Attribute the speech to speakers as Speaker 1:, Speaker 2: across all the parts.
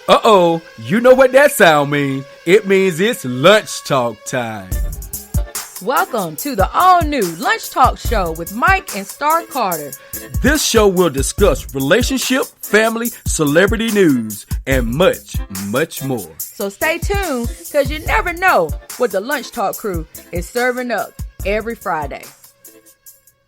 Speaker 1: Uh-oh, you know what that sound means. It means it's lunch talk time.
Speaker 2: Welcome to the all-new Lunch Talk Show with Mike and Star Carter.
Speaker 1: This show will discuss relationship, family, celebrity news, and much, much more.
Speaker 2: So stay tuned, because you never know what the Lunch Talk crew is serving up every Friday.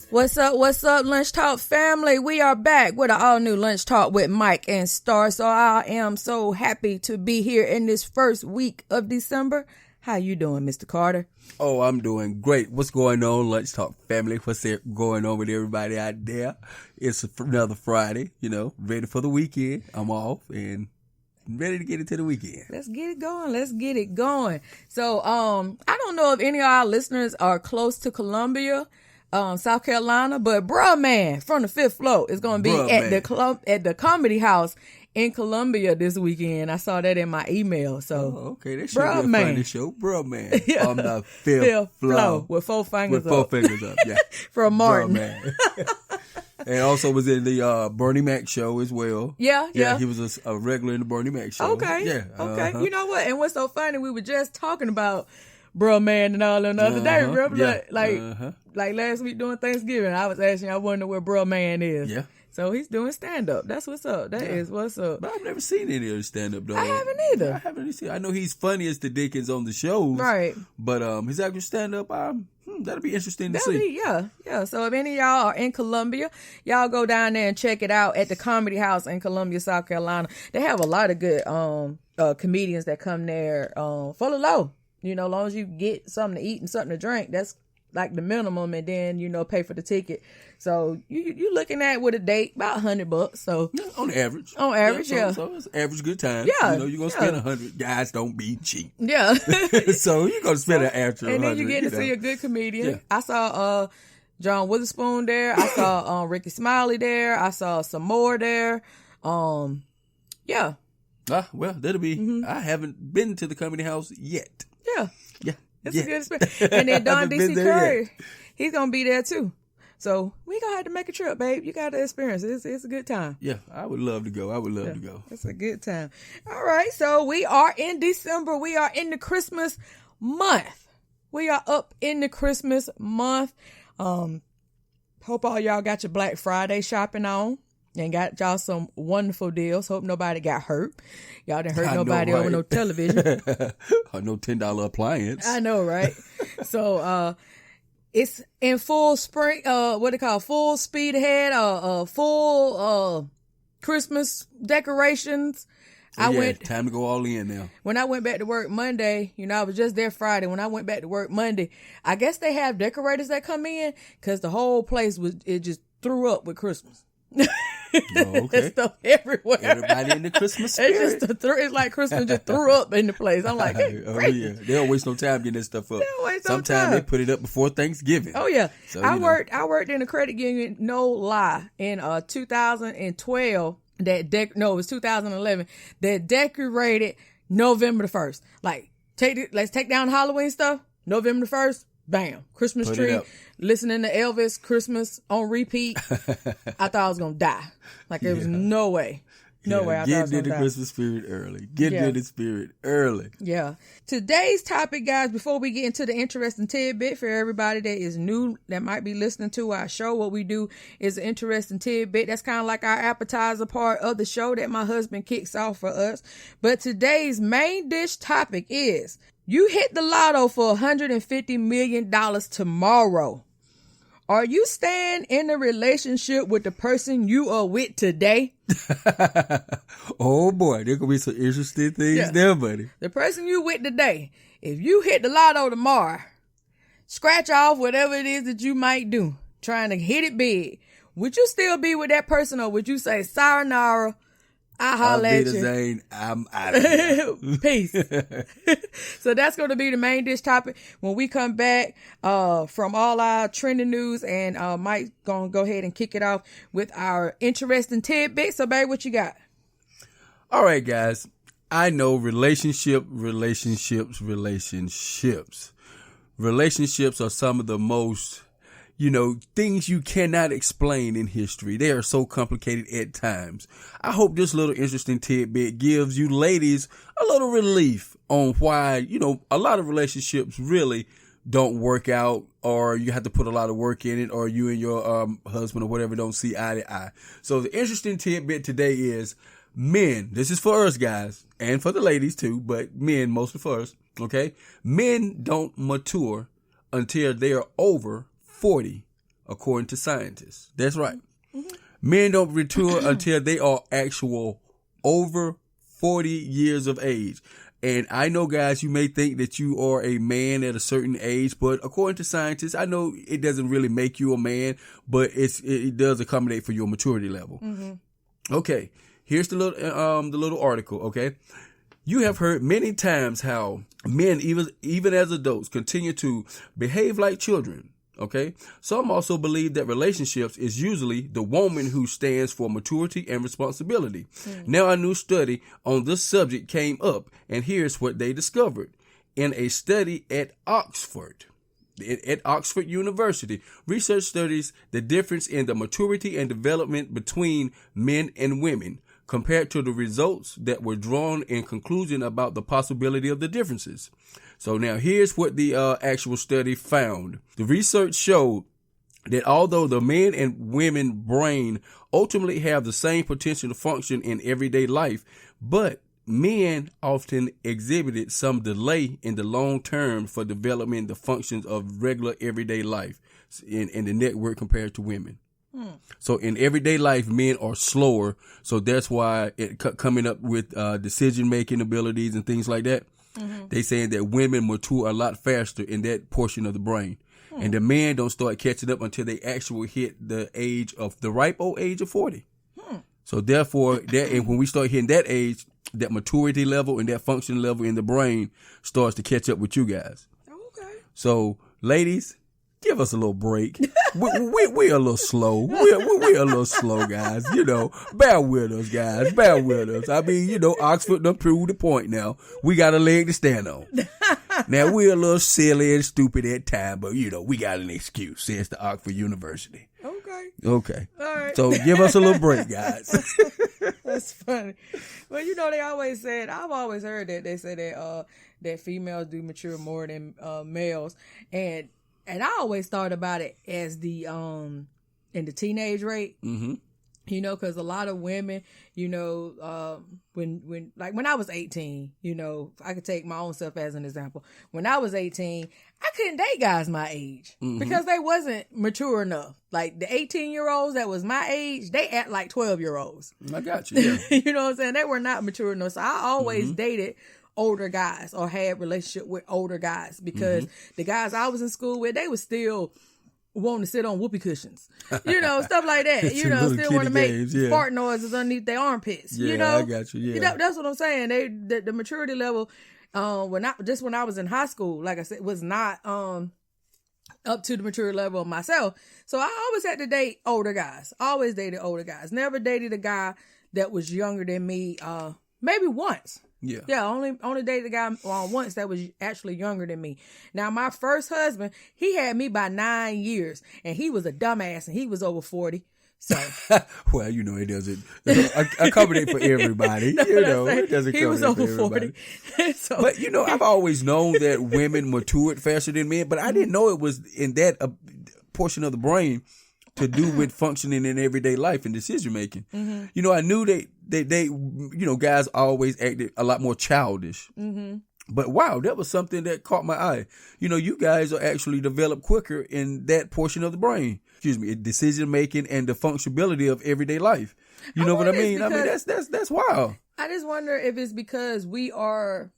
Speaker 2: What's up, Lunch Talk family? We are back with an all-new Lunch Talk with Mike and Star. So I am so happy to be here in this first week of December. How you doing, Mr. Carter?
Speaker 1: Oh, I'm doing great. What's going on, Lunch Talk family? What's going on with everybody out there? It's another Friday, ready for the weekend. I'm off and ready to get into the weekend.
Speaker 2: Let's get it going. So, I don't know if any of our listeners are close to Columbia, South Carolina, but bruh man from the fifth floor is going to be at the Comedy House in Columbia this weekend. I saw that in my email. So,
Speaker 1: okay, that should be a funny show. Bruh man,
Speaker 2: yeah.
Speaker 1: On the fifth floor
Speaker 2: with four fingers
Speaker 1: up. Yeah.
Speaker 2: From Martin.
Speaker 1: Bruh man. And also was in the Bernie Mac show as well.
Speaker 2: Yeah.
Speaker 1: He was a regular in the Bernie Mac show.
Speaker 2: Okay.
Speaker 1: Yeah.
Speaker 2: Okay. You know what? And what's so funny, we were just talking about bruh man and all the other day. Remember?
Speaker 1: Yeah.
Speaker 2: Like last week during Thanksgiving, I was asking, I wonder where bruh man is.
Speaker 1: Yeah.
Speaker 2: So he's doing stand-up. That's what's up. That is what's up.
Speaker 1: But I've never seen any of his stand-up, though.
Speaker 2: I haven't either.
Speaker 1: I haven't seen. I know he's funny as the Dickens on the shows.
Speaker 2: Right.
Speaker 1: But his actual stand-up, that'll be interesting to see.
Speaker 2: Yeah. So if any of y'all are in Columbia, y'all go down there and check it out at the Comedy House in Columbia, South Carolina. They have a lot of good comedians that come there for the low. As long as you get something to eat and something to drink, that's like the minimum, and then pay for the ticket. So you looking at with a date about $100. So
Speaker 1: yeah, on average,
Speaker 2: yeah.
Speaker 1: So it's average good time.
Speaker 2: Yeah,
Speaker 1: you're gonna spend $100. Guys don't be cheap.
Speaker 2: Yeah.
Speaker 1: So you're gonna spend an extra $100.
Speaker 2: And then you get to see a good comedian. Yeah. I saw John Witherspoon there. I saw Ricky Smiley there. I saw some more there. Yeah.
Speaker 1: Well, that'll be. Mm-hmm. I haven't been to the Comedy House yet.
Speaker 2: Yeah. It's a good experience. And then Don D.C. Curry, he's going to be there too. So we going to have to make a trip, babe. You got to experience it. It's a good time.
Speaker 1: Yeah, I would love to go. To go.
Speaker 2: It's a good time. All right. So we are in December. We are in the Christmas month. We are up in the Christmas month. Hope all y'all got your Black Friday shopping on. And got y'all some wonderful deals. Hope nobody got hurt. Y'all didn't hurt nobody over no television.
Speaker 1: Or no $10 appliance.
Speaker 2: I know, right? So, it's in full spring, full speed ahead, full, Christmas decorations.
Speaker 1: Time to go all in now.
Speaker 2: When I went back to work Monday, I was just there Friday. When I went back to work Monday, I guess they have decorators that come in because the whole place it just threw up with Christmas.
Speaker 1: Okay.
Speaker 2: Stuff everywhere.
Speaker 1: Everybody in the Christmas spirit.
Speaker 2: It's like Christmas just threw up in the place. I'm like, hey,
Speaker 1: yeah, they don't waste no time getting that stuff up. Sometimes they put it up before Thanksgiving.
Speaker 2: Oh yeah, so, I worked in a credit union. No lie, in 2012. It was 2011. That decorated November the 1st. Like let's take down Halloween stuff. November the 1st. Bam. Christmas tree. Listening to Elvis Christmas on repeat. I thought I was going to die. Like there was no way. No way I thought I was going to die.
Speaker 1: Get into the Christmas spirit early. Get into the spirit early.
Speaker 2: Yeah. Today's topic, guys, before we get into the interesting tidbit for everybody that is new, that might be listening to our show, what we do is an interesting tidbit. That's kind of like our appetizer part of the show that my husband kicks off for us. But today's main dish topic is, you hit the lotto for $150 million tomorrow. Are you staying in a relationship with the person you are with today?
Speaker 1: Oh boy, there could be some interesting things there, buddy.
Speaker 2: The person you with today, if you hit the lotto tomorrow, scratch off whatever it is that you might do, trying to hit it big. Would you still be with that person, or would you say, sayonara, I holla at you.
Speaker 1: Zane, I'm out of here.
Speaker 2: Peace. So that's going to be the main dish topic when we come back from all our trending news, and Mike's going to go ahead and kick it off with our interesting tidbit. So, babe, what you got?
Speaker 1: All right, guys. I know relationships are some of the most things you cannot explain in history. They are so complicated at times. I hope this little interesting tidbit gives you ladies a little relief on why, a lot of relationships really don't work out, or you have to put a lot of work in it, or you and your husband or whatever don't see eye to eye. So the interesting tidbit today is men. This is for us guys and for the ladies too, but men mostly for us. Okay. Men don't mature until they are over 40, according to scientists. That's right. Mm-hmm. Men don't mature until they are actual over 40 years of age. And I know, guys, you may think that you are a man at a certain age, but according to scientists, I know it doesn't really make you a man, but it does accommodate for your maturity level. Mm-hmm. Okay, here's the little article. Okay, you have heard many times how men, even as adults, continue to behave like children. Okay. Some also believe that relationships is usually the woman who stands for maturity and responsibility. Now, a new study on this subject came up, and here's what they discovered. In a study at Oxford University, research studies the difference in the maturity and development between men and women compared to the results that were drawn in conclusion about the possibility of the differences. So now here's what the actual study found. The research showed that although the men and women brain ultimately have the same potential to function in everyday life, but men often exhibited some delay in the long term for developing the functions of regular everyday life in the network compared to women. So in everyday life, men are slower. So that's why coming up with decision-making abilities and things like that. Mm-hmm. They saying that women mature a lot faster in that portion of the brain. And the men don't start catching up until they actually hit the ripe old age of 40. So therefore, and when we start hitting that age, that maturity level and that function level in the brain starts to catch up with you guys. Okay. So ladies, give us a little break. We're a little slow. We're a little slow, guys. Bear with us, guys. Bear with us. I mean, Oxford done proved the point now. We got a leg to stand on. Now, we're a little silly and stupid at time, but, we got an excuse, says the Oxford University. Okay. All right. So give us a little break, guys.
Speaker 2: That's funny. Well, they always said, I've always heard that they say that females do mature more than males. And I always thought about it as the in the teenage rate, mm-hmm. Because a lot of women, when I was 18, I could take my own self as an example. When I was 18, I couldn't date guys my age mm-hmm. because they wasn't mature enough. Like the 18-year-olds that was my age, they act like 12-year-olds.
Speaker 1: I got you. Yeah.
Speaker 2: You know what I'm saying? They were not mature enough. So I always mm-hmm. dated older guys or had relationship with older guys because mm-hmm. the guys I was in school with, they was still wanting to sit on whoopee cushions, stuff like that, still want to make fart noises underneath their armpits,
Speaker 1: I got you. Yeah.
Speaker 2: That's what I'm saying. The maturity level, when I was in high school, like I said, was not, up to the maturity level of myself. So I always had to date older guys, always dated older guys, never dated a guy that was younger than me, maybe once. Yeah. Only dated a guy once that was actually younger than me. Now, my first husband, he had me by 9 years, and he was a dumbass, and he was over 40. So,
Speaker 1: well, it doesn't accommodate for everybody. It doesn't. He was over 40. So, but I've always known that women matured faster than men, but I didn't know it was in that portion of the brain to do with functioning in everyday life and decision making. Mm-hmm. I knew they guys always acted a lot more childish. Mm-hmm. But wow, that was something that caught my eye. You guys are actually developed quicker in that portion of the brain. Decision making and the functionality of everyday life. You know what I mean? I mean, that's wild.
Speaker 2: I just wonder if it's because we are,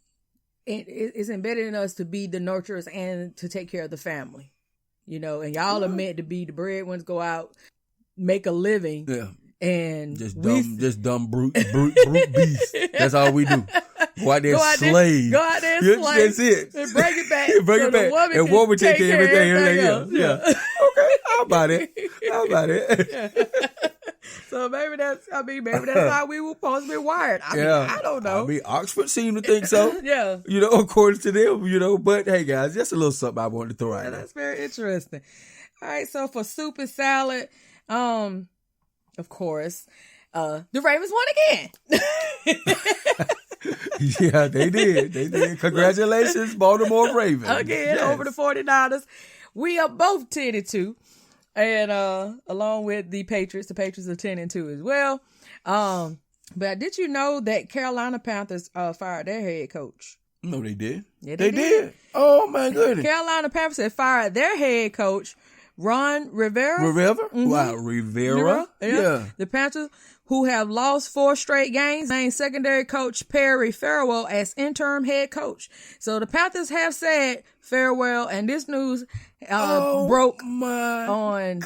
Speaker 2: it's embedded in us to be the nurturers and to take care of the family. And y'all are meant to be the breadwinners, go out, make a living. Yeah. And just dumb brute beasts. That's all we do. Go out there and slave. Go out there and slave.
Speaker 1: That's it.
Speaker 2: And bring it back.
Speaker 1: Bring it back. And woman take care of everything else. Yeah. Okay. How about it?
Speaker 2: So maybe that's how we were supposed to be wired. I mean, I don't know.
Speaker 1: Oxford seemed to think so.
Speaker 2: Yeah.
Speaker 1: According to them, but hey guys, just a little something I wanted to throw out there.
Speaker 2: That's very interesting. All right, so for soup and salad, of course, the Ravens won again.
Speaker 1: Yeah, they did. They did. Congratulations, Baltimore Ravens.
Speaker 2: Again,
Speaker 1: Yes.
Speaker 2: over the 49ers. We are both 10-2. And along with the Patriots are 10-2 as well. But did you know that Carolina Panthers fired their head coach?
Speaker 1: No, they did.
Speaker 2: Yeah,
Speaker 1: they did. Oh, my goodness.
Speaker 2: Carolina Panthers had fired their head coach, Ron Rivera.
Speaker 1: Mm-hmm. Wow, Rivera. Yeah.
Speaker 2: The Panthers, who have lost 4 straight games, named secondary coach Perry Farewell as interim head coach. So the Panthers have said farewell, and this news broke on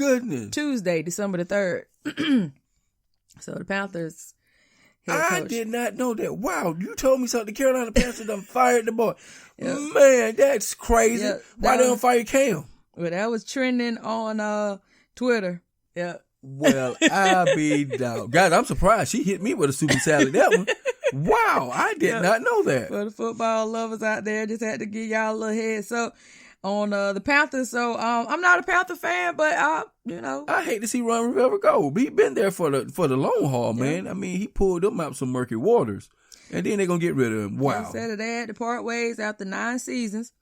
Speaker 2: Tuesday, December the 3rd. So the Panthers head coach.
Speaker 1: I did not know that. Wow, you told me something. The Carolina Panthers done fired the boy. Yep. Man, that's crazy. Yep, why they don't fire Cam?
Speaker 2: Well, that was trending on Twitter. Yeah.
Speaker 1: Well, I'll be down. Guys, I'm surprised. She hit me with a super salad. That one. Wow, I did not know that.
Speaker 2: For the football lovers out there, just had to give y'all a little heads up on the Panthers. So I'm not a Panther fan, but
Speaker 1: I hate to see Ron Rivera go. He been there for the long haul, man. I mean, he pulled them out some murky waters, and then they're gonna get rid of him. Wow.
Speaker 2: Said that they had to part ways after 9 seasons.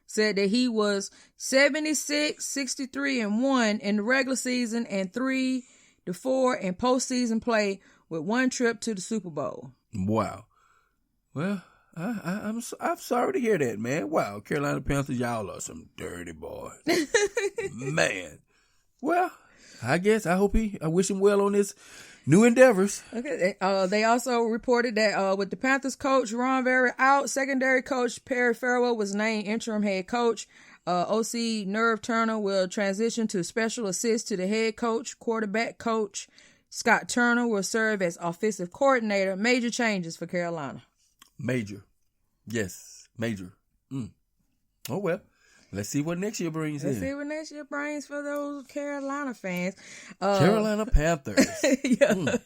Speaker 2: Said that he was 76, 63-1 in the regular season and 3-4 in postseason play with 1 trip to the Super Bowl.
Speaker 1: Wow. Well, I'm sorry to hear that, man. Wow, Carolina Panthers, y'all are some dirty boys. Man. Well, I wish him well on his new endeavors.
Speaker 2: Okay. They also reported that with the Panthers coach Ron Rivera out, secondary coach Perry Farewell was named interim head coach. OC Nerve Turner will transition to special assist to the head coach. Quarterback coach Scott Turner will serve as offensive coordinator. Major changes for Carolina.
Speaker 1: Major. Yes, major. Oh, well. Let's see what next year brings
Speaker 2: Let's see what next year brings for those Carolina fans.
Speaker 1: Carolina Panthers.
Speaker 2: Yeah.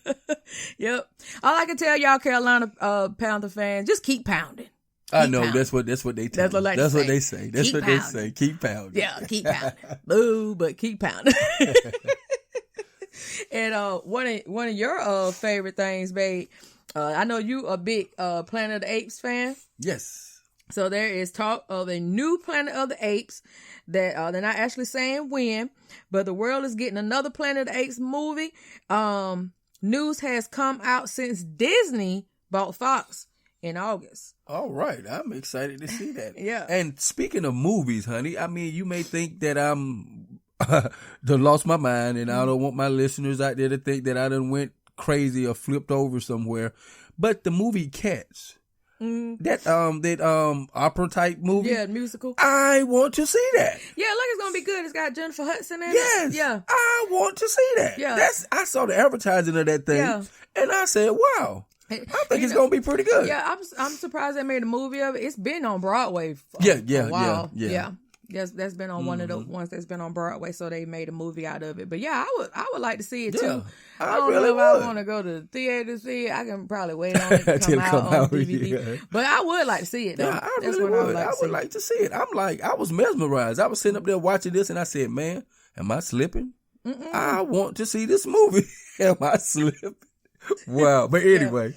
Speaker 2: Yep. All I can tell y'all Carolina Panther fans, just keep pounding.
Speaker 1: I know pounding. That's what they tell
Speaker 2: That's what,
Speaker 1: like that's what they say. That's what they say. Keep pounding.
Speaker 2: Yeah, keep pounding. Boo, but keep pounding. And one of your favorite things, babe. I know you a big Planet of the Apes fan.
Speaker 1: Yes.
Speaker 2: So there is talk of a new Planet of the Apes that they're not actually saying when, but the world is getting another Planet of the Apes movie. News has come out since Disney bought Fox in August.
Speaker 1: All right. I'm excited to see that.
Speaker 2: Yeah.
Speaker 1: And speaking of movies, honey, I mean, you may think that I'm done lost my mind, and I don't want my listeners out there to think that I done went crazy or flipped over somewhere. But the movie Cats. That opera type movie.
Speaker 2: Yeah, musical.
Speaker 1: I want to see that.
Speaker 2: Yeah, look, it's gonna be good. It's got Jennifer Hudson in it.
Speaker 1: Yes.
Speaker 2: Yeah.
Speaker 1: I want to see that.
Speaker 2: Yeah.
Speaker 1: I saw the advertising of that thing, and I said, wow. I think it's gonna be pretty good.
Speaker 2: Yeah, I'm surprised they made a movie of it. It's been on Broadway for a while. Yeah. Yes, that's been on one of the ones that's been on Broadway, so they made a movie out of it. But yeah, I would like to see it too. I don't know if I want to go to the theater to see it. I can probably wait on it to come out on DVD. Yeah. But I would like to see it though.
Speaker 1: Yeah, I really would. I would like to see it. I'm like, I was mesmerized. I was sitting up there watching this, and I said, "Man, am I slipping? I want to see this movie. Am I slipping?" Wow. But anyway.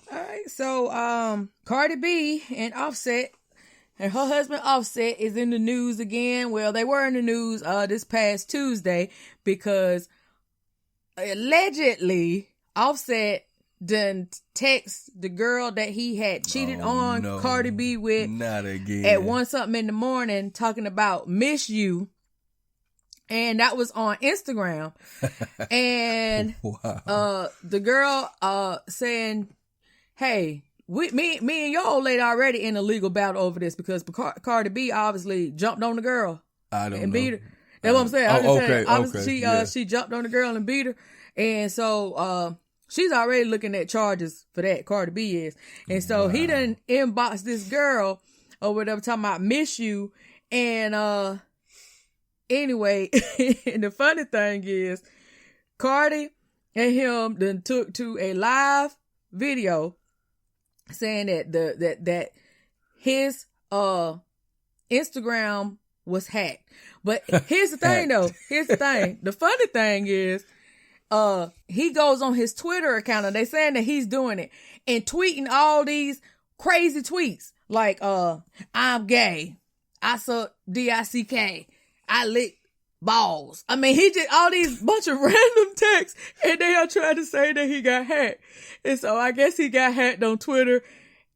Speaker 2: All right. So, Cardi B and Offset. And her husband Offset is in the news again. Well, they were in the news this past Tuesday because allegedly Offset done text the girl that he had cheated on Cardi B with.
Speaker 1: Not again.
Speaker 2: At 1-something in the morning talking about miss you. And that was on Instagram. And the girl saying, hey, me and your old lady already in a legal battle over this because Cardi B obviously jumped on the girl and beat her. That's what I'm saying. She jumped on the girl and beat her. And so she's already looking at charges for that, Cardi B is. And so he done inboxed this girl or whatever talking about miss you. And anyway, and the funny thing is Cardi and him then took to a live video saying that that his Instagram was hacked. But here's the thing, though. Here's the thing. The funny thing is, he goes on his Twitter account and they saying that he's doing it and tweeting all these crazy tweets like, I'm gay. I suck D-I-C-K. I lick balls. I mean, he just all these bunch of random texts and they are trying to say that he got hacked. And so I guess he got hacked on Twitter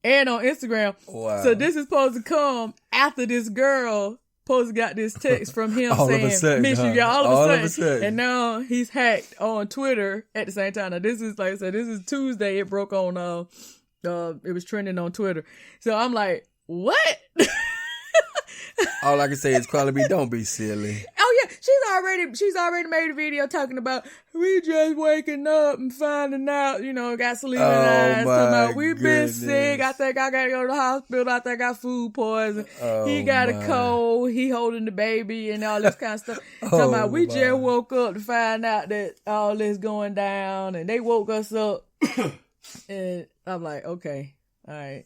Speaker 2: and on Instagram. Wow. So this is supposed to come after this girl supposed to got this text from him saying, miss you, all of a sudden. And now he's hacked on Twitter at the same time. Now this is, like I said, this is Tuesday. It broke on, it was trending on Twitter. So I'm like, what?
Speaker 1: All I can say is, Carly B, don't be silly.
Speaker 2: Oh yeah, she's already made a video talking about we just waking up and finding out, got sleeping eyes. Talking about we been sick. I think I gotta go to the hospital. I think I got food poison. He got a cold. He holding the baby and all this kind of stuff. Talking about we just woke up to find out that all this going down, and they woke us up. And I'm like, okay, all right.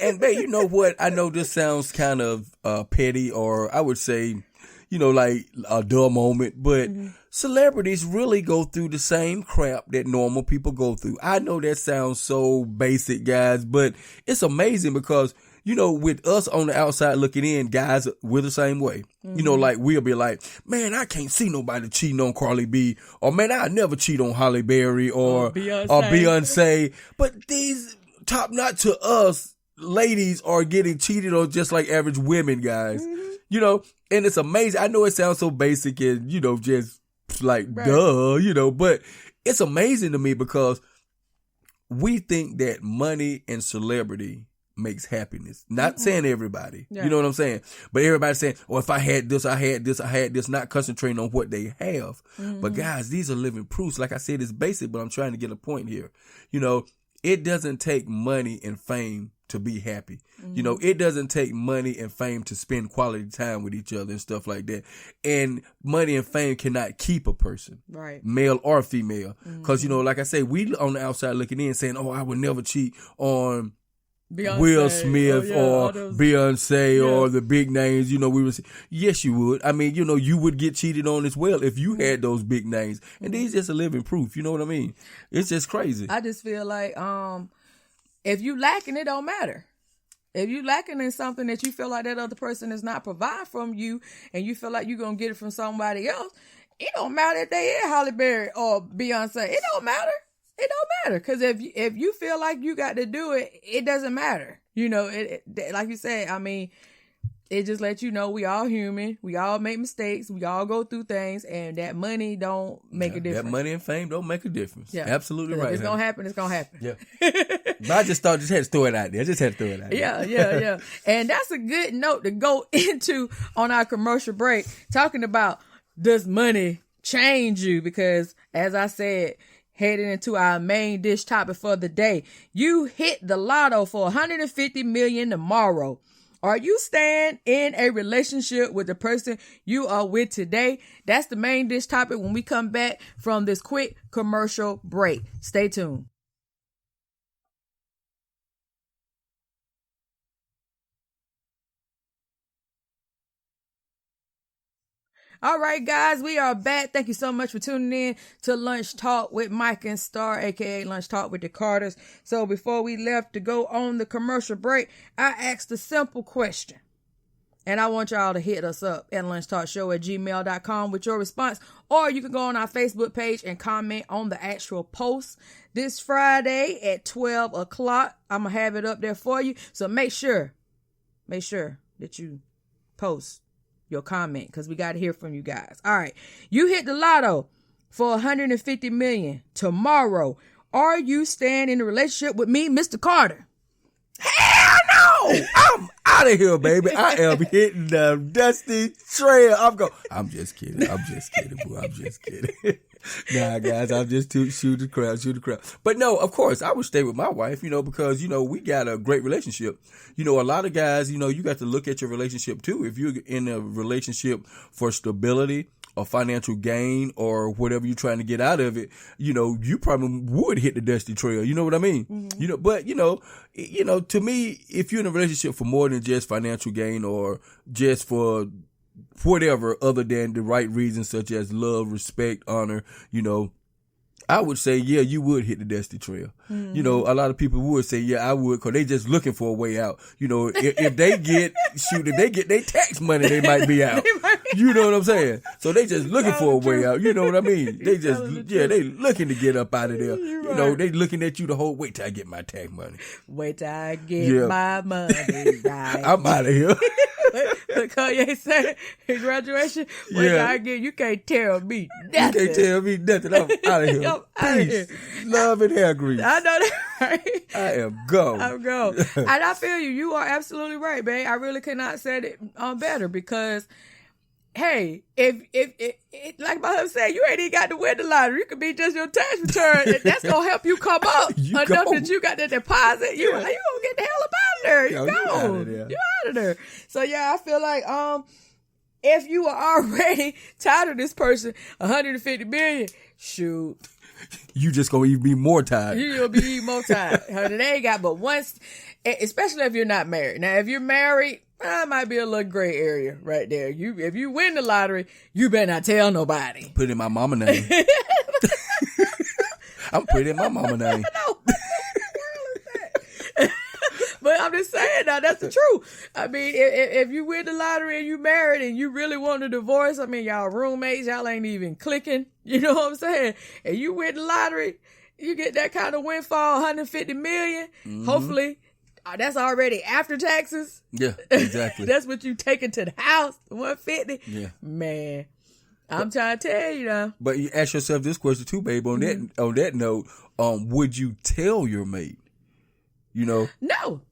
Speaker 1: and babe, you know what? I know this sounds kind of petty, or I would say, like a dull moment, but celebrities really go through the same crap that normal people go through. I know that sounds so basic, guys, but it's amazing because, with us on the outside looking in, guys, we're the same way. Like we'll be like, man, I can't see nobody cheating on Carly B, or man, I'll never cheat on Halle Berry or Beyonce. But these top notch to us ladies are getting cheated on just like average women, guys. And it's amazing. I know it sounds so basic and, just like, duh, but it's amazing to me because we think that money and celebrity makes happiness. Not saying everybody, you know what I'm saying? But everybody's saying, oh, if I had this, I had this, not concentrating on what they have. But guys, these are living proofs. Like I said, it's basic, but I'm trying to get a point here. It doesn't take money and fame to be happy. It doesn't take money and fame to spend quality time with each other and stuff like that. And money and fame cannot keep a person, right? Male or female. Because, like I say, we on the outside looking in saying, oh, I would never cheat on Beyonce, Will Smith or Beyonce or the big names, we would say, yes, you would. I mean, you would get cheated on as well if you had those big names. And these just a living proof. You know what I mean? It's just crazy.
Speaker 2: I just feel like, if you lacking, it don't matter. If you lacking in something that you feel like that other person is not providing from you and you feel like you're going to get it from somebody else, it don't matter if they is Halle Berry or Beyonce. It don't matter. It don't matter, because if you feel like you got to do it, it doesn't matter. Like you said, I mean, it just lets you know we all human, we all make mistakes, we all go through things, and that money don't make a difference.
Speaker 1: That money and fame don't make a difference. Yeah, absolutely right.
Speaker 2: If it's gonna happen, it's gonna happen.
Speaker 1: Yeah, but I just had to throw it out there.
Speaker 2: Yeah. And that's a good note to go into on our commercial break, talking about does money change you? Because as I said, heading into our main dish topic for the day, you hit the lotto for $150 million tomorrow. Are you staying in a relationship with the person you are with today? That's the main dish topic when we come back from this quick commercial break. Stay tuned. All right, guys, we are back. Thank you so much for tuning in to Lunch Talk with Mike and Star, aka Lunch Talk with the Carters. So before we left to go on the commercial break, I asked a simple question. And I want y'all to hit us up at lunchtalkshow@gmail.com with your response. Or you can go on our Facebook page and comment on the actual post this Friday at 12 o'clock. I'm going to have it up there for you. So make sure that you post your comment, because we got to hear from you guys. All right. You hit the lotto for $150 million tomorrow. Are you staying in a relationship with me, Mr. Carter?
Speaker 1: Hell no! I'm out of here, baby. I am hitting the dusty trail. I'm just kidding, boo. I'm just kidding. Nah, guys, I'm just shoot the crowd. But no, of course, I would stay with my wife, because, we got a great relationship. A lot of guys, you got to look at your relationship too. If you're in a relationship for stability a financial gain or whatever you're trying to get out of it, you probably would hit the dusty trail. You know what I mean?
Speaker 2: Mm-hmm.
Speaker 1: But to me, if you're in a relationship for more than just financial gain or just for whatever other than the right reasons such as love, respect, honor, I would say, yeah, you would hit the dusty trail.
Speaker 2: Mm-hmm.
Speaker 1: A lot of people would say, yeah, I would, cause they just looking for a way out. If they get their tax money, they might be out. You know what I'm saying? So they just looking for a way out. You know what I mean? They just, they looking to get up out of there. They looking at you the whole, wait till I get my tax money.
Speaker 2: Wait till I get my money right.
Speaker 1: I'm out of here.
Speaker 2: What Kanye said in graduation, wait till I get, you can't tell me nothing.
Speaker 1: You can't tell me nothing. I'm out of here. Peace, love, and hair grease.
Speaker 2: I know that, right?
Speaker 1: I am gone.
Speaker 2: I'm gone. And I feel you. You are absolutely right, babe. I really could not say it better because, hey, if like my husband said, you ain't even got to win the lottery. You could be just your tax return. And that's gonna help you come up enough that you got that deposit. You gonna get the hell up out of there. You out of there. So yeah, I feel like if you are already tired of this person, 150 million, shoot.
Speaker 1: You just gonna even be more tired.
Speaker 2: You gonna be even more tired. They ain't got but once, especially if you're not married. Now, if you're married, that might be a little gray area right there. If you win the lottery, you better not tell nobody.
Speaker 1: Put in my mama name. I'm putting in my mama name.
Speaker 2: No, what the world is that? But I'm just saying now, that's the truth. I mean, if you win the lottery and you married and you really want a divorce, I mean, y'all roommates, y'all ain't even clicking. You know what I'm saying? And you win the lottery, you get that kind of windfall, 150 million. Mm-hmm. Hopefully, that's already after taxes.
Speaker 1: Yeah, exactly.
Speaker 2: That's what you taking to the house, 150.
Speaker 1: Yeah,
Speaker 2: man. I'm trying to tell you now.
Speaker 1: But you ask yourself this question too, babe. On that note, would you tell your mate? No.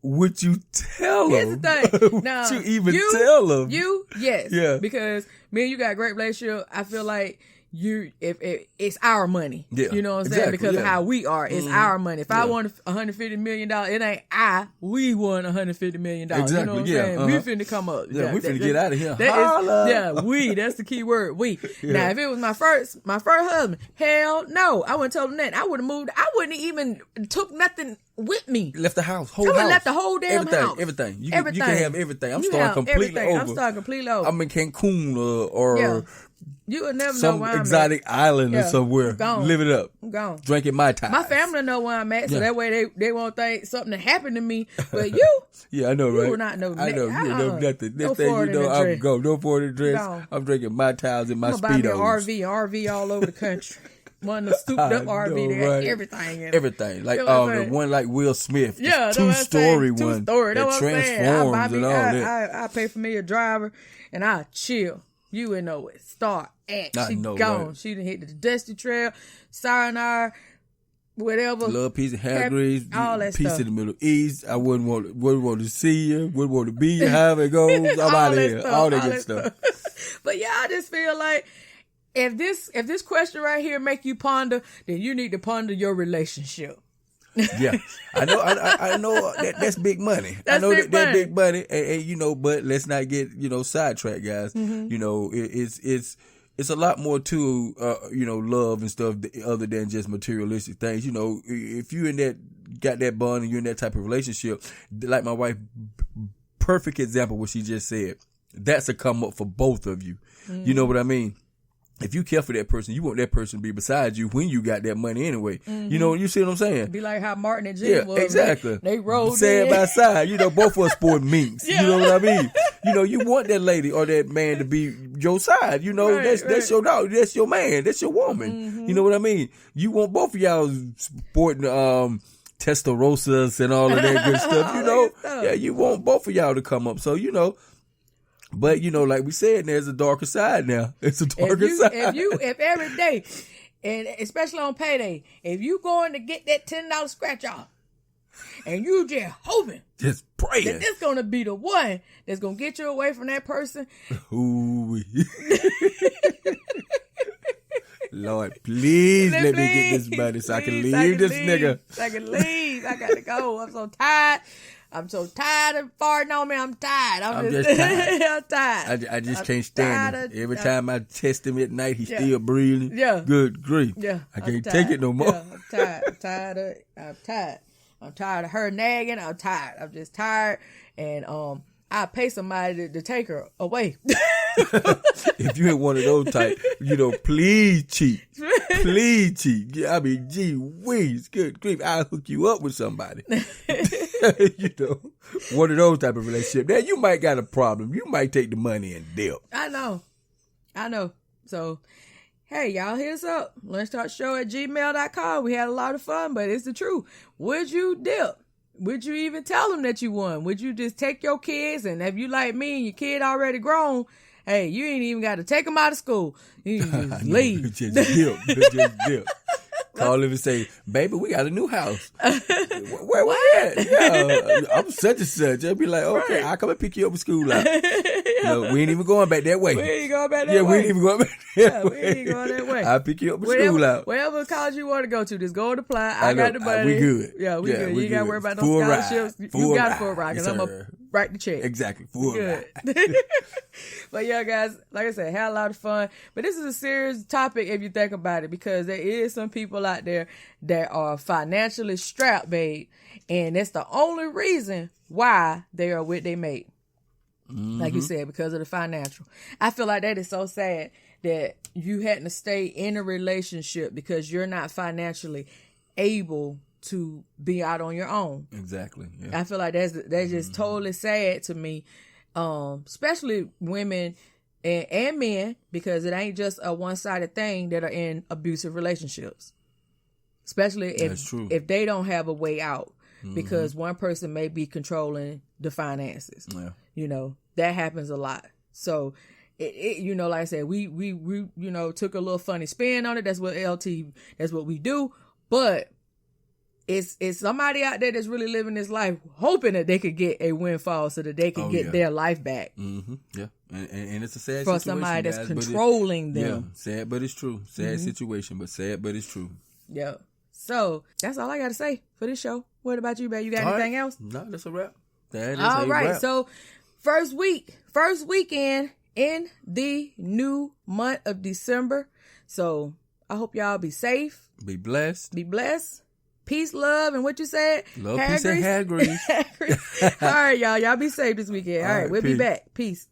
Speaker 2: Would
Speaker 1: you tell
Speaker 2: Here's
Speaker 1: them?
Speaker 2: The thing. No.
Speaker 1: Would you even tell them?
Speaker 2: Yes.
Speaker 1: Yeah.
Speaker 2: Because me and you got a great relationship. I feel like if it's our money.
Speaker 1: Yeah.
Speaker 2: You know what I'm saying? Because of how we are. It's our money. If I want $150 million, it ain't we won $150 million.
Speaker 1: Exactly.
Speaker 2: You know what I'm saying? We finna come up.
Speaker 1: Yeah, we finna get out of here.
Speaker 2: That's the key word. We. Yeah. Now, if it was my first husband, hell no. I wouldn't tell him that. I would have moved. I wouldn't even took nothing with me.
Speaker 1: Left the house.
Speaker 2: I would have left the whole damn house.
Speaker 1: Everything. You can have everything. I'm starting completely over.
Speaker 2: I'm starting completely over.
Speaker 1: I'm in Cancun or
Speaker 2: you would never know
Speaker 1: some
Speaker 2: where I'm
Speaker 1: exotic
Speaker 2: at.
Speaker 1: island or somewhere. Live it up.
Speaker 2: I'm gone.
Speaker 1: Drinking my time.
Speaker 2: My family know where I'm at, so that way they won't think something happened to me. But you,
Speaker 1: yeah, I know, right?
Speaker 2: You will not know.
Speaker 1: I know. You know nothing. This
Speaker 2: no
Speaker 1: thing, I'm go. No foreign dress.
Speaker 2: Gone.
Speaker 1: I'm drinking my towels and my
Speaker 2: Speedos. I'm
Speaker 1: Speedos.
Speaker 2: Me an RV all over the country. One of the souped up RV that got everything in it.
Speaker 1: Everything. Like the one like Will Smith.
Speaker 2: Yeah,
Speaker 1: two-story one.
Speaker 2: Two-story.
Speaker 1: That transforms and all that.
Speaker 2: I pay for me a driver and I chill. You would know it. Start at. She gone. Right. She done hit the dusty trail. Sayonara. Whatever.
Speaker 1: Love, peace, and hair grease.
Speaker 2: All that
Speaker 1: peace
Speaker 2: stuff.
Speaker 1: in the Middle East. I wouldn't want to see you. Wouldn't want to be you. However it goes. I'm out of here. All that good stuff.
Speaker 2: But yeah, I just feel like if this question right here make you ponder, then you need to ponder your relationship.
Speaker 1: Yeah, I know that's big money.
Speaker 2: That's
Speaker 1: big money, and but let's not get sidetracked, guys. Mm-hmm. It's a lot more to love and stuff other than just materialistic things. If you got that bond and you're in that type of relationship, like my wife, perfect example what she just said. That's a come up for both of you. Mm-hmm. You know what I mean? If you care for that person, you want that person to be beside you when you got that money anyway. Mm-hmm. You see what I'm saying?
Speaker 2: Be like how Martin and Jim was.
Speaker 1: Exactly.
Speaker 2: They rolled
Speaker 1: side by side. Both of us sport minks. Yeah. You know what I mean? You want that lady or that man to be your side. That's your dog. That's your man. That's your woman. Mm-hmm. You know what I mean? You want both of y'all sporting Testarossas and all of that good stuff. Yeah, you want both of y'all to come up. So, But like we said, there's a darker side now. It's a darker side.
Speaker 2: If every day, and especially on payday, if you going to get that $10 scratch off, and you just hoping,
Speaker 1: just praying
Speaker 2: that this gonna be the one that's gonna get you away from that person.
Speaker 1: Ooh. Lord, please let me get this money so I can leave this nigga.
Speaker 2: I can leave. I gotta go. I'm so tired. I'm so tired of farting on me. I'm tired.
Speaker 1: I'm just tired.
Speaker 2: I'm tired.
Speaker 1: I just can't stand it. Every time I test him at night, he's
Speaker 2: Yeah.
Speaker 1: still breathing.
Speaker 2: Yeah.
Speaker 1: Good grief.
Speaker 2: Yeah.
Speaker 1: I can't take it no more.
Speaker 2: Yeah, I'm tired. I'm tired. I'm tired of her nagging. I'm tired. I'm just tired. And I pay somebody to take her away.
Speaker 1: If you ain't one of those type, please cheat. Please cheat. I mean, gee whiz, good grief. I'll hook you up with somebody. One of those type of relationship. Now, you might got a problem. You might take the money and dip.
Speaker 2: I know. So, hey, y'all, hit us up. lunchtalkshow@gmail.com. We had a lot of fun, but it's the truth. Would you dip? Would you even tell them that you won? Would you just take your kids, and if you like me and your kid already grown, hey, you ain't even got to take them out of school. You just leave.
Speaker 1: Just dip. Call him and say, baby, we got a new house. Where we at? Yeah, I'm such and such. I'll be like, okay, I'll come and pick you up at school out. No, we ain't even going back that way.
Speaker 2: We ain't going back that way.
Speaker 1: We ain't even going back that way.
Speaker 2: We ain't going that way.
Speaker 1: I'll pick you up at school out.
Speaker 2: Wherever college you want to go to, just go and apply. I got the money.
Speaker 1: We good.
Speaker 2: Yeah, we good. You ain't got to worry about no
Speaker 1: full
Speaker 2: scholarships.
Speaker 1: Ride.
Speaker 2: You got a full ride, because I'm going to write the check.
Speaker 1: Exactly. Full
Speaker 2: good.
Speaker 1: ride.
Speaker 2: But yeah, guys, like I said, had a lot of fun. But this is a serious topic if you think about it, because there is some people out there that are financially strapped, babe. And that's the only reason why they are with their mate. Mm-hmm. Like you said, because of the financial. I feel like that is so sad that you had to stay in a relationship because you're not financially able to be out on your own.
Speaker 1: Exactly. Yeah.
Speaker 2: I feel like that's just totally sad to me. Especially women and men, because it ain't just a one-sided thing that are in abusive relationships. Especially if they don't have a way out, because one person may be controlling the finances. Yeah. That happens a lot. So it like I said, we took a little funny spin on it. That's what we do. But it's somebody out there that's really living this life, hoping that they could get a windfall so that they can get their life back.
Speaker 1: Mm-hmm. Yeah, and it's a sad
Speaker 2: for
Speaker 1: situation,
Speaker 2: somebody that's
Speaker 1: guys,
Speaker 2: controlling them.
Speaker 1: Yeah, sad, but it's true. Sad situation, but sad, but it's true.
Speaker 2: Yeah. So that's all I got to say for this show. What about you, babe? You got anything else?
Speaker 1: No, that's a wrap. That is
Speaker 2: all right.
Speaker 1: Wrap.
Speaker 2: So first weekend in the new month of December. So I hope y'all be safe.
Speaker 1: Be blessed.
Speaker 2: Peace, love, and what you said?
Speaker 1: Love, peace, and hair grease.
Speaker 2: All right, y'all. Y'all be safe this weekend. All right, we'll be back. Peace.